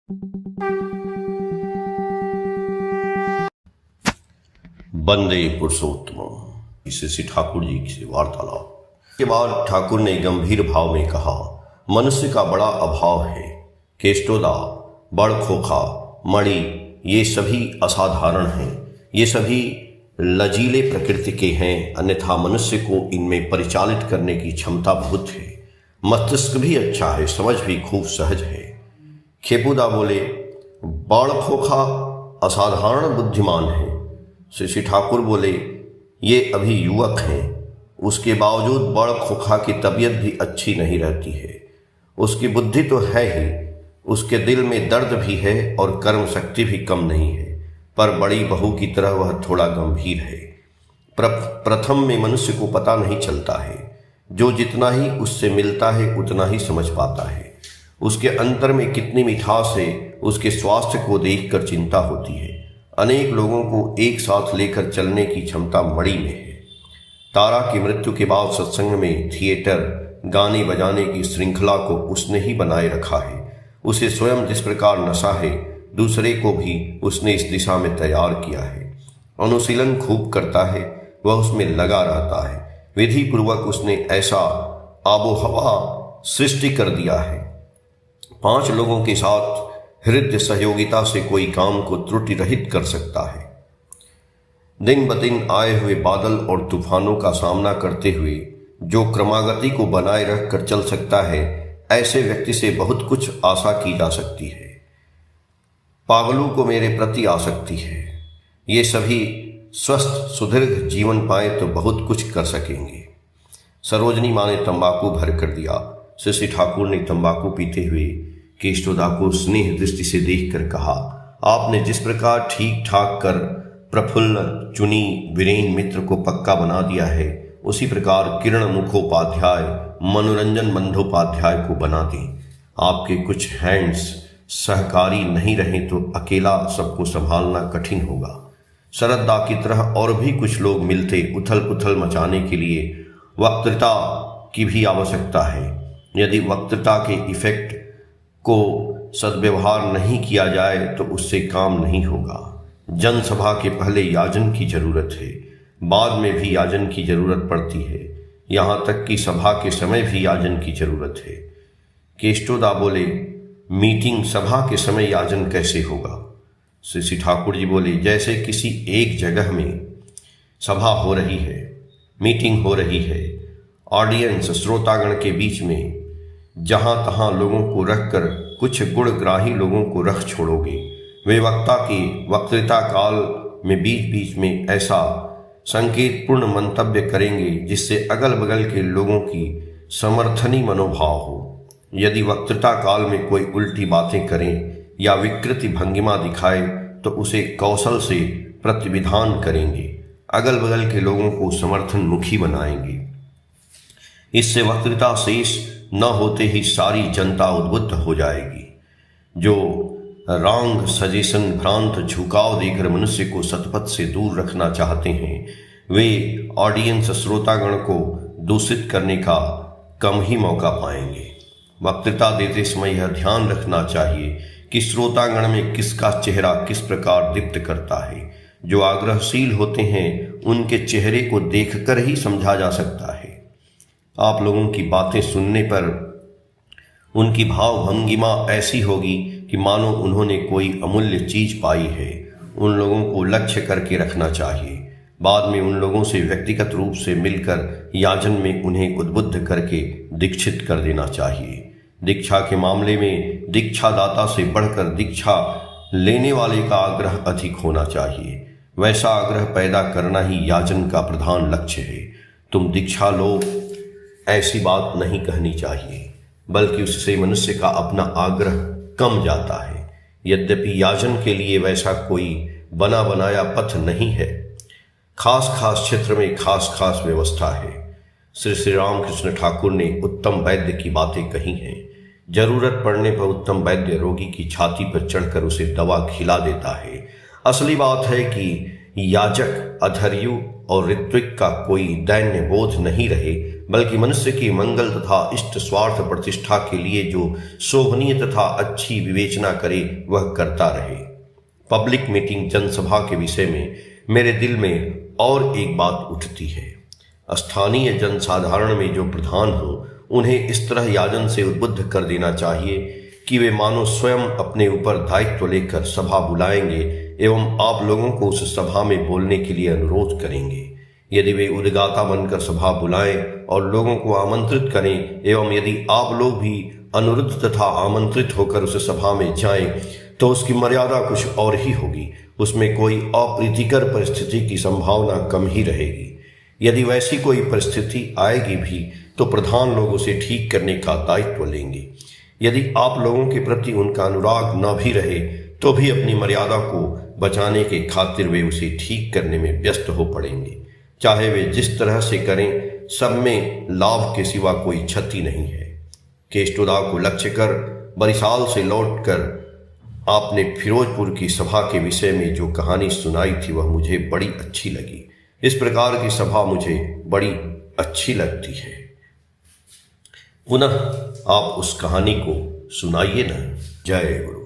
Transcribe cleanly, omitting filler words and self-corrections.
बंदे पुरुषोत्तम श्री ठाकुर जी से वार्तालाप के बाद ठाकुर ने गंभीर भाव में कहा, मनुष्य का बड़ा अभाव है। केष्टोदा, बड़ खोखा, मणि, ये सभी असाधारण हैं। ये सभी लचीले प्रकृति के हैं, अन्यथा मनुष्य को इनमें परिचालित करने की क्षमता बहुत है। मस्तिष्क भी अच्छा है, समझ भी खूब सहज है। खेपुदा बोले, बड़ खोखा असाधारण बुद्धिमान है। श्री ठाकुर बोले, ये अभी युवक हैं, उसके बावजूद बड़ खोखा की तबीयत भी अच्छी नहीं रहती है। उसकी बुद्धि तो है ही, उसके दिल में दर्द भी है और कर्म शक्ति भी कम नहीं है, पर बड़ी बहू की तरह वह थोड़ा गंभीर है। प्रथम में मनुष्य को पता नहीं चलता है, जो जितना ही उससे मिलता है उतना ही समझ पाता है। उसके अंतर में कितनी मिठास है, उसके स्वास्थ्य को देखकर चिंता होती है। अनेक लोगों को एक साथ लेकर चलने की क्षमता मणि में है। तारा की मृत्यु के बाद सत्संग में थिएटर, गाने बजाने की श्रृंखला को उसने ही बनाए रखा है। उसे स्वयं जिस प्रकार नशा है, दूसरे को भी उसने इस दिशा में तैयार किया है। अनुशीलन खूब करता है, वह उसमें लगा रहता है। विधि पूर्वक उसने ऐसा आबोहवा सृष्टि कर दिया है। 5 लोगों के साथ हृदय सहयोगिता से कोई काम को त्रुटि रहित कर सकता है। दिन ब दिन आए हुए बादल और तूफानों का सामना करते हुए जो क्रमागति को बनाए रख कर चल सकता है, ऐसे व्यक्ति से बहुत कुछ आशा की जा सकती है। पागलों को मेरे प्रति आसक्ति है। ये सभी स्वस्थ सुदीर्घ जीवन पाए तो बहुत कुछ कर सकेंगे। सरोजनी माँ ने तंबाकू भर कर दिया। श्री ठाकुर ने तंबाकू पीते हुए केष्टोदा को स्नेह दृष्टि से देखकर कहा, आपने जिस प्रकार ठीक ठाक कर प्रफुल्ल चुनी वीरेन मित्र को पक्का बना दिया है, उसी प्रकार किरण मुखोपाध्याय, मनोरंजन बंदोपाध्याय को बना दें। आपके कुछ हैंड्स सहकारी नहीं रहे तो अकेला सबको संभालना कठिन होगा। शरदा की तरह और भी कुछ लोग मिलते उथल पुथल मचाने के लिए वक्तृता की भी आवश्यकता है। यदि वक्तृता के इफेक्ट को सद्व्यवहार नहीं किया जाए तो उससे काम नहीं होगा। जनसभा के पहले याजन की जरूरत है, बाद में भी याजन की जरूरत पड़ती है, यहाँ तक कि सभा के समय भी याजन की जरूरत है। केष्टोदा बोले, मीटिंग सभा के समय याजन कैसे होगा? श्री ठाकुर जी बोले, जैसे किसी एक जगह में सभा हो रही है, मीटिंग हो रही है, ऑडियंस श्रोतागण के बीच में जहां तहां लोगों को रखकर कुछ गुणग्राही लोगों को रख छोड़ोगे। वे वक्ता की वक्तृता काल में बीच बीच में ऐसा संकेतपूर्ण मंतव्य करेंगे जिससे अगल बगल के लोगों की समर्थनी मनोभाव हो। यदि वक्तृता काल में कोई उल्टी बातें करें या विकृति भंगिमा दिखाए तो उसे कौशल से प्रतिविधान करेंगे, अगल बगल के लोगों को समर्थन मुखी बनाएंगे। इससे वक्तृता शेष न होते ही सारी जनता उद्बुद्ध हो जाएगी। जो रॉन्ग सजेशन, भ्रांत झुकाव देकर मनुष्य को सतपथ से दूर रखना चाहते हैं, वे ऑडियंस श्रोतागण को दूषित करने का कम ही मौका पाएंगे। वक्तृता देते समय यह ध्यान रखना चाहिए कि श्रोतागण में किसका चेहरा किस प्रकार दीप्त करता है। जो आग्रहशील होते हैं उनके चेहरे को देखकर ही समझा जा सकता है। आप लोगों की बातें सुनने पर उनकी भाव भंगिमा ऐसी होगी कि मानो उन्होंने कोई अमूल्य चीज पाई है। उन लोगों को लक्ष्य करके रखना चाहिए। बाद में उन लोगों से व्यक्तिगत रूप से मिलकर याजन में उन्हें उद्बुद्ध करके दीक्षित कर देना चाहिए। दीक्षा के मामले में दीक्षादाता से बढ़कर दीक्षा लेने वाले का आग्रह अधिक होना चाहिए। वैसा आग्रह पैदा करना ही याजन का प्रधान लक्ष्य है। तुम दीक्षा लो, ऐसी बात नहीं कहनी चाहिए, बल्कि उससे मनुष्य का अपना आग्रह कम जाता है। यद्यपि याजन के लिए वैसा कोई बना बनाया पथ नहीं है। खास खास क्षेत्र में खास खास व्यवस्था है। श्री रामकृष्ण ठाकुर ने उत्तम वैद्य की बातें कही हैं। जरूरत पड़ने पर उत्तम वैद्य रोगी की छाती पर चढ़कर उसे दवा खिला देता है। असली बात है कि याजक, अधर्यु और ऋत्विक का कोई दैन्य बोध नहीं रहे, बल्कि मनुष्य के मंगल तथा इष्ट स्वार्थ प्रतिष्ठा के लिए जो शोभनीय तथा अच्छी विवेचना करे वह करता रहे। पब्लिक मीटिंग जनसभा के विषय में मेरे दिल में और एक बात उठती है। स्थानीय जनसाधारण में जो प्रधान हो उन्हें इस तरह याजन से उद्बुद्ध कर देना चाहिए कि वे मानो स्वयं अपने ऊपर दायित्व लेकर सभा बुलाएंगे एवं आप लोगों को उस सभा में बोलने के लिए अनुरोध करेंगे। यदि वे उद्गाता बनकर सभा बुलाएं और लोगों को आमंत्रित करें एवं यदि आप लोग भी अनुरुद्ध तथा आमंत्रित होकर उस सभा में जाएं तो उसकी मर्यादा कुछ और ही होगी। उसमें कोई अप्रीतिकर परिस्थिति की संभावना कम ही रहेगी। यदि वैसी कोई परिस्थिति आएगी भी तो प्रधान लोग उसे ठीक करने का दायित्व लेंगे। यदि आप लोगों के प्रति उनका अनुराग न भी रहे तो भी अपनी मर्यादा को बचाने के खातिर वे उसे ठीक करने में व्यस्त हो पड़ेंगे। चाहे वे जिस तरह से करें, सब में लाभ के सिवा कोई क्षति नहीं है। केष्टोदा को लक्ष्य कर बरिशाल से लौटकर आपने फिरोजपुर की सभा के विषय में जो कहानी सुनाई थी वह मुझे बड़ी अच्छी लगी। इस प्रकार की सभा मुझे बड़ी अच्छी लगती है। पुनः आप उस कहानी को सुनाइए ना। जय गुरु।